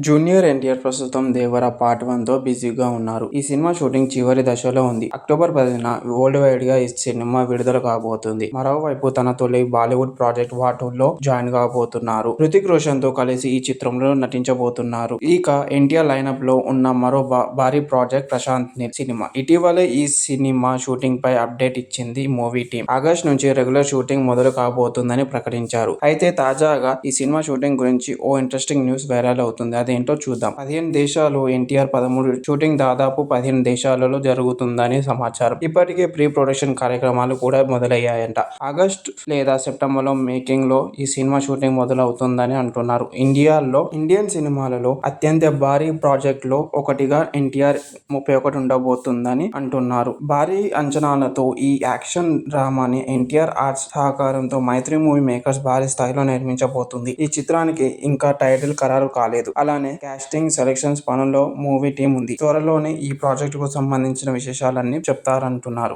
Junior NTR ప్రస్తుతం దేవర part 1తో బిజీగా ఉన్నారు. ఈ సినిమా షూటింగ్ చివరి దశలో ఉంది. అక్టోబర్ 10న వరల్డ్ వైడ్ గా ఈ సినిమా విడుదల కాబోతుంది. మరోవైపు తన తొలి బాలీవుడ్ ప్రాజెక్ట్ వాటూలో జాయిన్ కాబోతున్నారు. హృతిక్ రోషన్ తో కలిసి ఈ చిత్రంలో నటించబోతున్నారు. ఇక ఎన్టీఆర్ లైనప్ లో ఉన్న మరో భారీ ప్రాజెక్ట్ ప్రశాంత్ నీల్ సినిమా. ఇటీవలే ఈ సినిమా షూటింగ్ పై అప్డేట్ ఇచ్చింది మూవీ టీమ్. ఆగస్టు నుంచి రెగ్యులర్ షూటింగ్ మొదలు కాబోతుందని ప్రకటించారు. అయితే తాజాగా ఈ సినిమా షూటింగ్ గురించి ఓ ఇంట్రెస్టింగ్ న్యూస్ వైరల్ అవుతుంది. అదేంటో చూద్దాం. 15 దేశాలు ఎన్టీఆర్ 13 షూటింగ్ దాదాపు 15 దేశాలలో జరుగుతుందని సమాచారం. ఇప్పటికే ప్రీ ప్రొడక్షన్ కార్యక్రమాలు కూడా మొదలయ్యాయంట. ఆగస్టు లేదా సెప్టెంబర్ లో మేకింగ్ లో ఈ సినిమా షూటింగ్ మొదలవుతుందని అంటున్నారు. ఇండియన్ సినిమాలలో అత్యంత భారీ ప్రాజెక్ట్ లో ఒకటిగా ఎన్టీఆర్ 31 ఉండబోతుందని అంటున్నారు. భారీ అంచనాలతో ఈ యాక్షన్ డ్రామాని ఎన్టీఆర్ ఆర్ట్స్ సహకారంతో మైత్రి మూవీ మేకర్స్ భారీ స్థాయిలో నిర్మించబోతుంది. ఈ చిత్రానికి ఇంకా టైటిల్ ఖరారు కాలేదు. అలానే కాస్టింగ్, సెలక్షన్స్ పనుల్లో మూవీ టీం ఉంది. త్వరలోనే ఈ ప్రాజెక్ట్ కు సంబంధించిన విశేషాలన్నీ చెప్తారంటున్నారు.